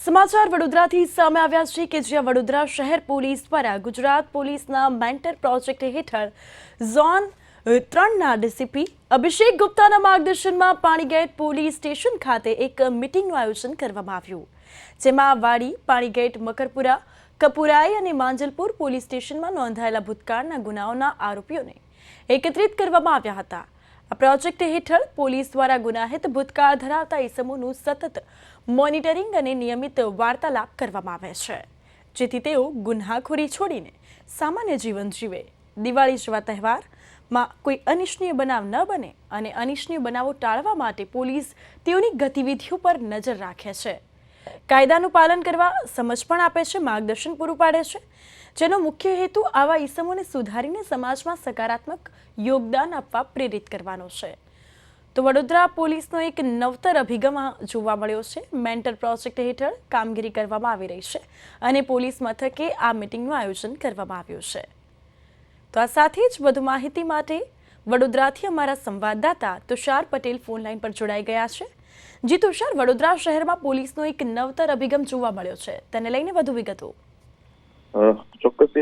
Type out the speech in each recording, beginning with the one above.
સમાચાર વડોદરાથી સામે આવ્યા છે કે જ્યાં વડોદરા શહેર પોલીસ દ્વારા ગુજરાત પોલીસના મેન્ટર પ્રોજેક્ટ હેઠળ ઝોન 3ના ડીસીપી અભિષેક ગુપ્તાના માર્ગદર્શનમાં પાણીગેટ પોલીસ સ્ટેશન ખાતે એક મીટિંગનું આયોજન કરવામાં આવ્યું, જેમાં વાડી, પાણીગેટ, મકરપુરા, કપુરાઈ અને માંજલપુર પોલીસ સ્ટેશનમાં નોંધાયેલા ભૂતકાળના ગુનાઓના આરોપીઓને એકત્રિત કરવામાં આવ્યા હતા। આ પ્રોજેક્ટ હેઠળ પોલીસ દ્વારા ગુનાહિત ભૂતકાળ ધરાવતા ઇસમોનું સતત મોનિટરિંગ અને નિયમિત વાર્તાલાપ કરવામાં આવે છે, જેથી તેઓ ગુનાખોરી છોડીને સામાન્ય જીવન જીવે। દિવાળી જેવા તહેવારમાં કોઈ અનિચ્છનીય બનાવ ન બને અને અનિચ્છનીય બનાવો ટાળવા માટે પોલીસ તેઓની ગતિવિધિઓ પર નજર રાખે છે, કાયદાનું પાલન કરવા સમજ પણ આપે છે, માર્ગદર્શન પૂરું પાડે છે, જેનો મુખ્ય હેતુ આવા ઇસમોને સુધારીને સમાજમાં સકારાત્મક યોગદાન આપવા પ્રેરિત કરવાનો છે। તો વડોદરા પોલીસનો એક નવતર અભિગમ જોવા મળ્યો છે। મેન્ટર પ્રોજેક્ટ હેઠળ કામગીરી કરવામાં આવી રહી છે અને પોલીસ મથકે આ મીટિંગનું આયોજન કરવામાં આવ્યું છે। તો આ સાથે જ વધુ માહિતી માટે વડોદરાથી અમારા સંવાદદાતા તુષાર પટેલ ફોન લાઈન પર જોડાઈ ગયા છે। જી તુષાર, વડોદરા શહેરમાં પોલીસનો એક નવતર અભિગમ જોવા મળ્યો છે, તેને લઈને વધુ વિગતો। ચોક્કસ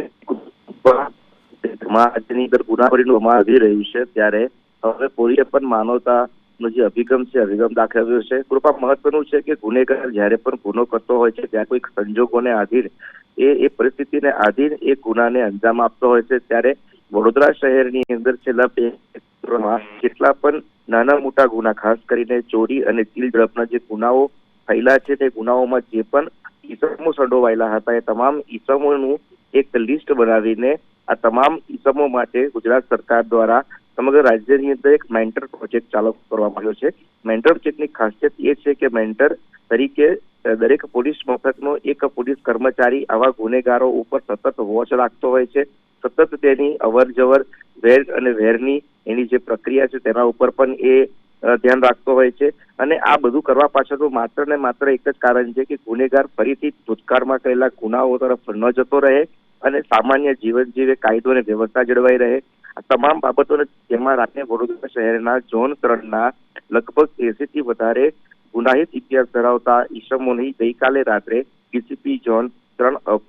આજની અંદર ગુનાખોરીનું આવી રહ્યું છે, ત્યારે હવે પોલીસે પણ માનવતાનો જે અભિગમ છે અભિગમ દાખવ્યો છે। કૃપા મહત્વનું છે કે ગુનેગાર જ્યારે પણ ગુનો કરતો હોય છે ત્યાં કોઈક સંજોગોને આધીન એ પરિસ્થિતિને આધીન એ ગુનાને અંજામ આપતો હોય છે। ત્યારે વડોદરા શહેરની અંદર છેલ્લા 2 વર્ષમાં જેટલા પણ નાના મોટા ગુના, ખાસ કરીને ચોરી અને ચીલ ઝડપના જે ગુનાઓ થયેલા છે તે ગુનાઓમાં જે પણ ઈસમો સંડોવાયેલા હતા એ તમામ ઈસમોનું એક લિસ્ટ બનાવીને આ તમામ ઈસમો માટે ગુજરાત સરકાર દ્વારા સમગ્ર રાજ્યની અંદર એક મેન્ટર પ્રોજેક્ટ ચાલુ કરવામાં આવ્યો છે। મેન્ટર પ્રોજેક્ટની ખાસિયત એ છે કે મેન્ટર તરીકે દરેક પોલીસ મથકનો એક પોલીસ કર્મચારી આવા ગુનેગારો ઉપર સતત વોચ રાખતો હોય છે, સતત તેની અવર જવર, વેર અને વેરની એની જે પ્રક્રિયા છે તેના ઉપર પણ એ ધ્યાન રાખતો હોય છે। અને આ બધું કરવા પાછળનું માત્ર ને માત્ર એક જ કારણ છે કે ગુનેગાર ફરીથી ભૂતકાળમાં કરેલા ગુનાઓ તરફ ન જતો રહે અને સામાન્ય જીવન જીવે, કાયદો અને વ્યવસ્થા જળવાઈ રહે। આ તમામ બાબતોને ધ્યાનમાં રાખીને વડોદરા શહેરના ઝોન 3ના લગભગ 80થી વધારે ગુનાહિત ઇતિહાસ ધરાવતા ઈસમોની ગઈકાલે રાત્રે ડીસીપી ઝોન 3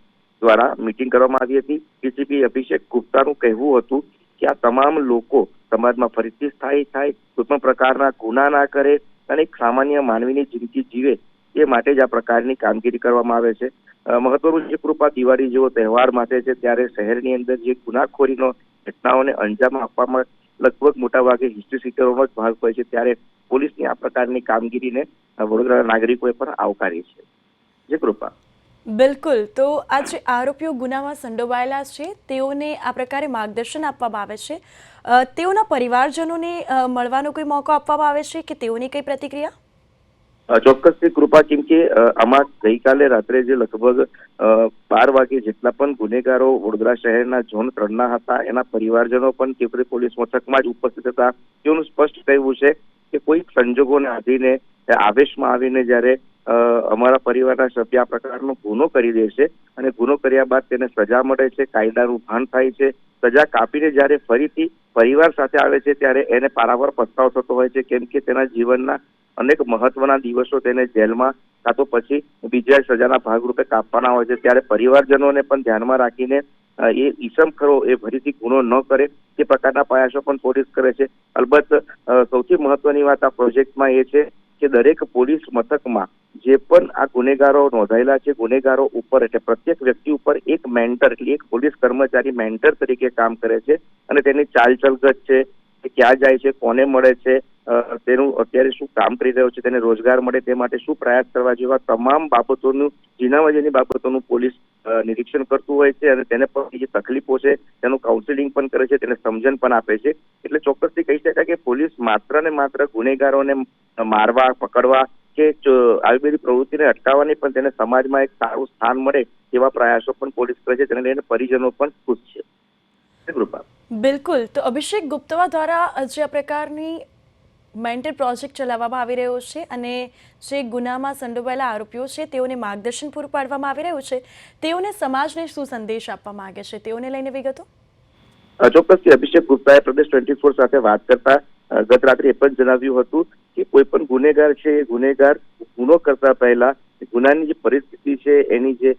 દ્વારા મીટિંગ કરવામાં આવી હતી। ડીસીપી અભિષેક ગુપ્તાનું કહેવું હતું કે આ તમામ લોકો સમાજમાં ફરીથી સ્થાયી થાય, કોઈ પણ પ્રકારના ગુના ના કરે અને એક સામાન્ય માનવીની જિંદગી જીવે એ માટે જ આ પ્રકારની કામગીરી કરવામાં આવે છે। મહત્વનું જે કૃપા દિવાળી જેવો તહેવાર માટે છે, ત્યારે શહેરની અંદર જે ગુનાખોરીનો ઘટનાઓને અંજામ આપવામાં લગભગ મોટાભાગે હિસ્ટ્રી સીટરોનો જ ભાગ હોય છે, ત્યારે પોલીસની આ પ્રકારની કામગીરીને વડોદરાના નાગરિકોએ પણ આવકારી છે। જે કૃપા બિલકુલ, તો આ જે આરોપીઓ ગુનામાં સંડોવાયેલા છે તેઓને આ પ્રકારે માર્ગદર્શન આપવામાં આવે છે, તેઓના પરિવારજનોને મળવાનો કોઈ મોકો આપવામાં આવે છે કે તેઓની કઈ પ્રતિક્રિયા? ચોક્કસથી કૃપા, કેમ કે આમાં ગઈકાલે રાત્રે જે લગભગ 12 વાગે જેટલા પણ ગુનેગારો વડોદરા શહેરના ઝોન 3ના હતા એના પરિવારજનો પણ તીવ્ર પોલીસ મથકમાં જ ઉપસ્થિત હતા। તેઓનું સ્પષ્ટ કહેવું છે કે કોઈ સંજોગોને આધીને આવેશમાં આવીને જ્યારે અમારા પરિવારના સભ્ય આ પ્રકારનો ગુનો કરી દેશે અને ગુનો કર્યા બાદ તેને સજા મળે છે, કાયદાનું ભાન થાય છે, સજા કાપીને જ્યારે ફરીથી પરિવાર સાથે આવે છે ત્યારે એને પારાવાર પસ્તાવો થતો હોય છે, કેમ કે તેના જીવનના અનેક મહત્વના દિવસો તેને જેલમાં કાં તો પછી બીજા સજાના ભાગરૂપે કાપવાના હોય છે। ત્યારે પરિવારજનોને પણ ધ્યાનમાં રાખીને એ ઈસમ ખરો એ ફરીથી ગુનો ન કરે તે પ્રકારના પ્રયાસો પણ પોલીસ કરે છે। અલબત્ત સૌથી મહત્વની વાત આ પ્રોજેક્ટમાં એ છે કે દરેક પોલીસ મથકમાં જે પણ આ ગુનેગારો નોંધાયેલા છે, ગુનેગારો ઉપર એટલે પ્રત્યેક વ્યક્તિ ઉપર એક મેન્ટર એટલે એક પોલીસ કર્મચારી મેન્ટર તરીકે કામ કરે છે અને તેની ચાલચલગત છે, ક્યાં જાય છે, કોને મળે છે, તેનું અત્યારે શું કામ કરી રહ્યો છે, તેને રોજગાર મળે તે માટે શું પ્રયાસ કરવા જેવા તમામ બાબતોનું જીનાવાજીની બાબતોનું પોલીસ નિરીક્ષણ કરતું હોય છે અને તેને પણ જે તકલીફો છે તેનું કાઉન્સેલિંગ પણ કરે છે, તેને સમજણ પણ આપે છે। એટલે ચોક્કસથી કહી શકાય કે પોલીસ માત્ર ને માત્ર ગુનેગારોને મારવા, પકડવા કે આવી બધી પ્રવૃત્તિને અટકાવવાની પણ તેને સમાજમાં એક સારું સ્થાન મળે તેવા પ્રયાસો પણ પોલીસ કરે છે, તેને લઈને પરિજનો પણ ખુશ છે। કૃપા બિલકુલ, તો અભિષેક ગુપ્તા દ્વારા જે આ પ્રકારની મેન્ટર પ્રોજેક્ટ ચલાવવામાં આવી રહ્યો છે અને જે ગુનામાં સંડોવાયેલા આરોપીઓ છે તેઓને માર્ગદર્શન પૂરું પાડવામાં આવી રહ્યું છે, તેઓને સમાજને શું સંદેશ આપવા માંગે છે તેઓને લઈને વિગતો? ચોક્કસથી અભિષેક ગુપ્તાએ પ્રદેશ 24 સાથે વાત કરતા ગત રાત્રે એ પણ જણાવ્યું હતું કે કોઈ પણ ગુનેગાર છે એ ગુનેગાર ગુનો કરતા પહેલા ગુનાની જે પરિસ્થિતિ છે, એની જે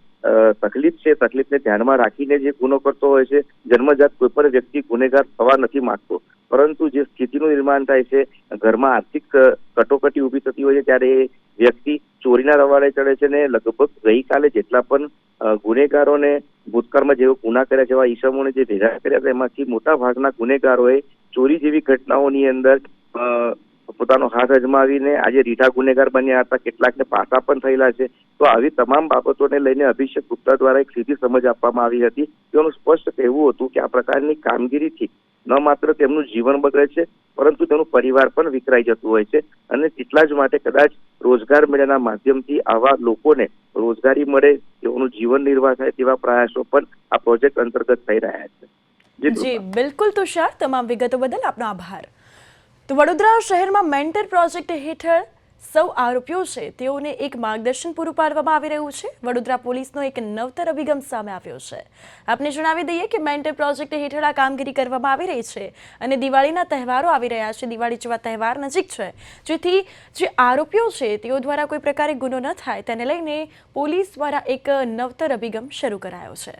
તકલીફ છે, તકલીફને ધ્યાનમાં રાખીને જે ગુનો કરતો હોય છે. જન્મજાત કોઈ પણ વ્યક્તિ ગુનેગાર થવા નથી માંગતો, પરંતુ જે સ્થિતિનું નિર્માણ થાય છે, ઘરમાં આર્થિક કટોકટી ઊભી થતી હોય છે, ત્યારે એ વ્યક્તિ ચોરીના રવાડે ચડે છે. ને લગભગ ગઈકાલે જેટલા પણ ગુનેગારોને ભૂતકાળમાં જેવો ગુના કર્યા છે, એવા ઈસમોને જે ભેગા કર્યા હતા, એમાંથી મોટા ભાગના ગુનેગારોએ ચોરી જેવી ઘટનાઓની અંદર પોતાનો હાથ અજમાવીને આજે રીઢા ગુનેગાર બન્યા હતા. કેટલાકને પાસા પણ થયેલા છે. તો આવી તમામ બાબતોને લઈને અભિષેક ગુપ્તા દ્વારા એક સીધી સમજ આપવામાં આવી હતી. તેનું સ્પષ્ટ કહેવું હતું કે આ પ્રકારની કામગીરીથી ન માત્ર તેમનું જીવન બગડે છે, પરંતુ તેનું પરિવાર પણ વિખરાઈ જતું હોય છે. અને તેટલા જ માટે કદાચ રોજગાર મેળાના માધ્યમથી આવા લોકોને રોજગારી મળે, તેઓનું જીવન નિર્વાહ થાય, તેવા પ્રયાસો પણ આ પ્રોજેક્ટ અંતર્ગત થઈ રહ્યા છે. જી બિલકુલ તુષાર, તમામ વિગતો બદલ આપનો આભાર. તો વડોદરા શહેરમાં મેન્ટર પ્રોજેક્ટ હેઠળ સૌ આરોપીઓ છે તેઓને એક માર્ગદર્શન પૂરું પાડવામાં આવી રહ્યું છે. વડોદરા પોલીસનો એક નવતર અભિગમ સામે આવ્યો છે. આપને જણાવી દઈએ કે મેન્ટર પ્રોજેક્ટ હેઠળ આ કામગીરી કરવામાં આવી રહી છે અને દિવાળીના તહેવારો આવી રહ્યા છે. દિવાળી જેવા તહેવાર નજીક છે, જેથી જે આરોપીઓ છે તેઓ દ્વારા કોઈ પ્રકારે ગુનો ન થાય તેને લઈને પોલીસ દ્વારા એક નવતર અભિગમ શરૂ કરાયો છે.